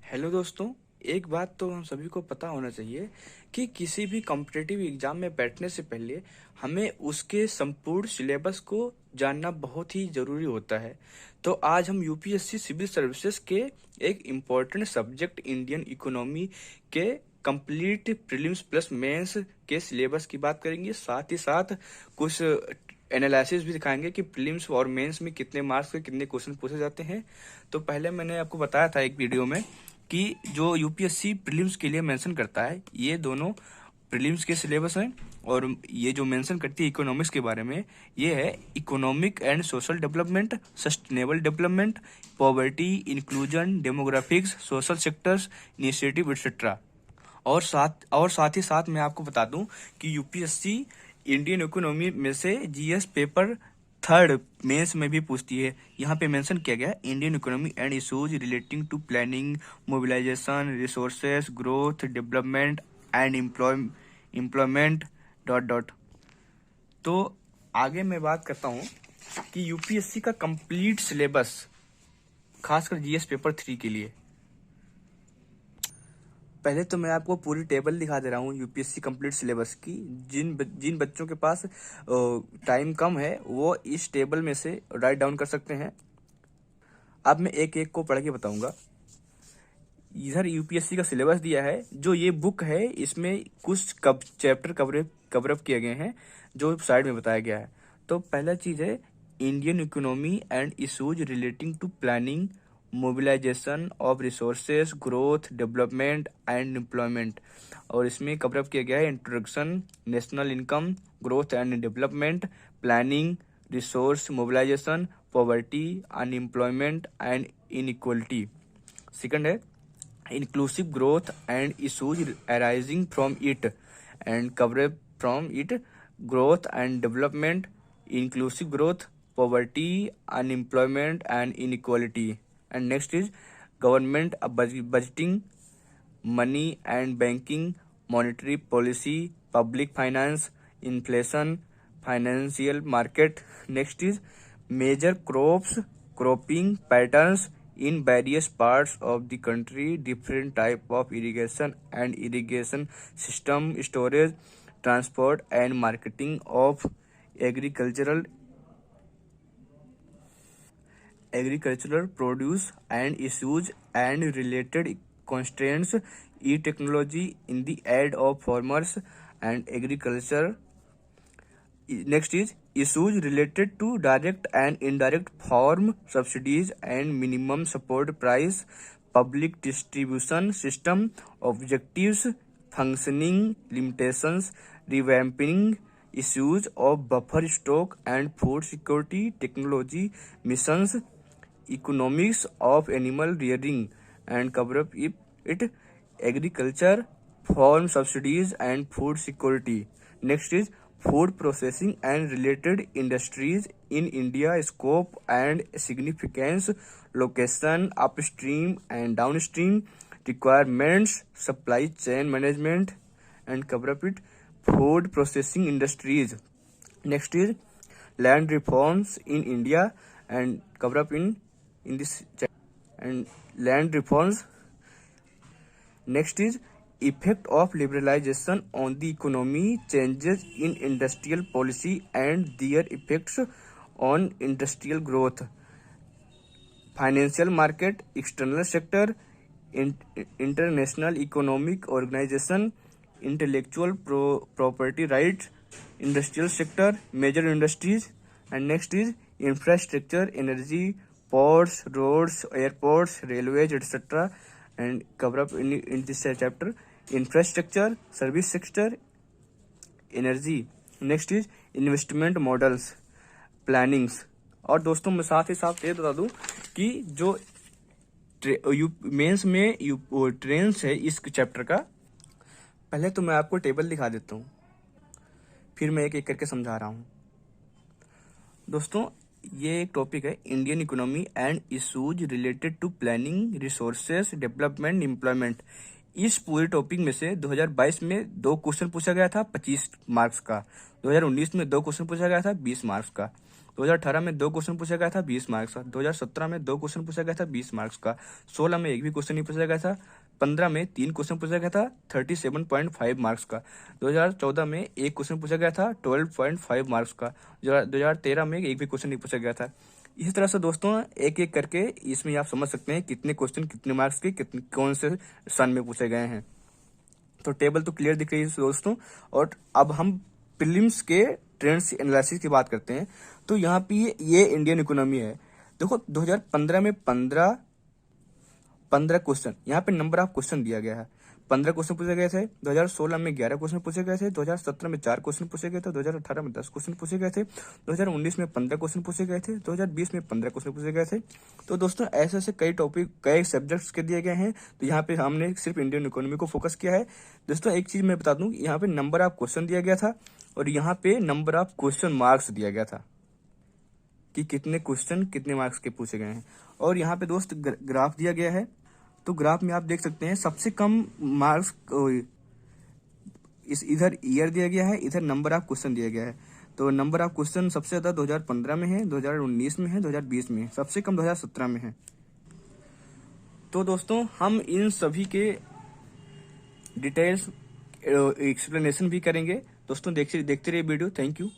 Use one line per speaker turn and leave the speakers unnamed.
Hello दोस्तों। एक बात तो हम सभी को पता होना चाहिए कि किसी भी कॉम्पिटिटिव एग्जाम में बैठने से पहले हमें उसके संपूर्ण सिलेबस को जानना बहुत ही जरूरी होता है। तो आज हम यूपीएससी सिविल सर्विसेज के एक इम्पोर्टेंट सब्जेक्ट इंडियन इकोनॉमी के कंप्लीट प्रीलिम्स प्लस मेंस के सिलेबस की बात करेंगे। साथ ही साथ कुछ एनालिसिस भी दिखाएंगे कि प्रीलिम्स और मेंस में कितने मार्क्स के कितने क्वेश्चन पूछे जाते हैं। तो पहले मैंने आपको बताया था एक वीडियो में कि जो यूपीएससी प्रीलिम्स के लिए मेंशन करता है, ये दोनों प्रीलिम्स के सिलेबस हैं। और ये जो मेंशन करती है इकोनॉमिक्स के बारे में, ये है economic and social development, sustainable development, poverty, inclusion, demographics, social sectors, initiative etcetera. और साथ ही साथ मैं आपको बता दूं कि यूपीएससी इंडियन इकोनॉमी में से जीएस पेपर थर्ड मेंस में भी पूछती है। यहाँ पे मेंशन किया गया है Indian economy and issues relating to planning, mobilisation, resources, growth, development and employment dot dot. तो आगे मैं बात करता हूँ कि यूपीएससी का कंप्लीट सिलेबस खासकर जीएस पेपर 3 के लिए। पहले तो मैं आपको पूरी टेबल दिखा दे रहा हूँ यूपीएससी कंप्लीट सिलेबस की। जिन बच्चों के पास टाइम कम है वो इस टेबल में से राइट डाउन कर सकते हैं। अब मैं एक एक को पढ़ के बताऊंगा। इधर यूपीएससी का सिलेबस दिया है। जो ये बुक है इसमें कुछ चैप्टर कवरअप किए गए हैं जो साइड में बताया गया है। तो पहला चीज है Indian economy and issues relating to planning, mobilisation of resources, growth, development and employment. और इसमें कवरअप किया गया है introduction, national income, growth and development, planning, resource mobilisation, poverty, unemployment and inequality. Second है inclusive growth and issues arising from it and cover from it, growth and development, inclusive growth, poverty, unemployment and inequality. And next is government budgeting, money and banking, monetary policy, public finance, inflation, financial market. Next is major cropping patterns in various parts of the country, different type of irrigation and irrigation system, storage, transport and marketing of agricultural produce and issues and related constraints, e-technology in the aid of farmers and agriculture. Next is issues related to direct and indirect farm subsidies and minimum support price, public distribution system, objectives, functioning, limitations, revamping, issues of buffer stock and food security, technology, missions, economics of animal rearing and cover up it, agriculture, farm subsidies and food security. Next is food processing and related industries in India, scope and significance, location, upstream and downstream, requirements, supply chain management and cover up it, food processing industries. Next is land reforms in India and cover up in this and land reforms. Next is effect of liberalization on the economy, changes in industrial policy and their effects on industrial growth, financial market, external sector, international economic organization, intellectual property rights, industrial sector, major industries. And next is infrastructure, energy, ports, roads, airports, railways, etc. And cover up in this chapter infrastructure, service sector, energy. Next is investment models, plannings. और दोस्तों मैं साथ ही साथ ये बता दूं कि जो मेंस में ट्रेंड्स है इस चैप्टर का, पहले तो मैं आपको टेबल दिखा देता हूँ, फिर मैं एक एक करके समझा रहा हूँ। दोस्तों ये एक टॉपिक है Indian economy and issues related to planning, resources, development, employment. इस पूरे टॉपिक में से 2022 में 2 क्वेश्चन पूछा गया था 25 मार्क्स का, 2019 में 2 क्वेश्चन पूछा गया था 20 मार्क्स का। 2018 में 2 क्वेश्चन पूछा गया था 20 मार्क्स का, 2017 में 2 क्वेश्चन पूछा गया था 20 मार्क्स का, 16 में एक भी क्वेश्चन नहीं पूछा गया था, 15 में 3 क्वेश्चन पूछा गया था 37.5 मार्क्स का, 2014 में एक क्वेश्चन पूछा गया था 12.5 मार्क्स का, 2013 में एक भी क्वेश्चन नहीं पूछा गया था। इसी तरह से दोस्तों एक एक करके इसमें आप समझ सकते हैं कितने क्वेश्चन कितने मार्क्स के कितने कौन से सन में पूछे गए हैं। तो टेबल तो क्लियर दिख रही है दोस्तों। और अब हम प्रीलिम्स के ट्रेंड्स एनालिसिस की बात करते हैं। तो यहाँ पे ये इंडियन इकोनॉमी है। देखो 2015 में 15 क्वेश्चन, यहाँ पे नंबर ऑफ क्वेश्चन दिया गया है, 15 क्वेश्चन पूछे गए थे। 2016 में 11 क्वेश्चन पूछे गए थे, 2017 में 4 क्वेश्चन पूछे गए थे, 2018 में 10 क्वेश्चन पूछे गए थे, 2019 में 15 क्वेश्चन पूछे गए थे, 2020 में 15 क्वेश्चन पूछे गए थे। तो दोस्तों ऐसे ऐसे कई टॉपिक कई सब्जेक्ट्स के दिए गए हैं। तो यहाँ पे हमने सिर्फ इंडियन इकोनॉमी को फोकस किया है। दोस्तों एक चीज मैं बता दूं, यहाँ पे नंबर ऑफ क्वेश्चन दिया गया था और यहाँ पे नंबर ऑफ क्वेश्चन मार्क्स दिया गया था कि कितने क्वेश्चन कितने मार्क्स के पूछे गए हैं। और यहाँ पे दोस्त ग्राफ दिया गया है। तो ग्राफ में आप देख सकते हैं सबसे कम मार्क्स इधर ईयर दिया गया है, इधर नंबर ऑफ क्वेश्चन दिया गया है। तो नंबर ऑफ क्वेश्चन सबसे ज्यादा 2015 में है, 2019 में है, 2020 में है, सबसे कम 2017 में है। तो दोस्तों हम इन सभी के डिटेल्स एक्सप्लेनेशन भी करेंगे। दोस्तों देखते रहिए वीडियो। Thank you.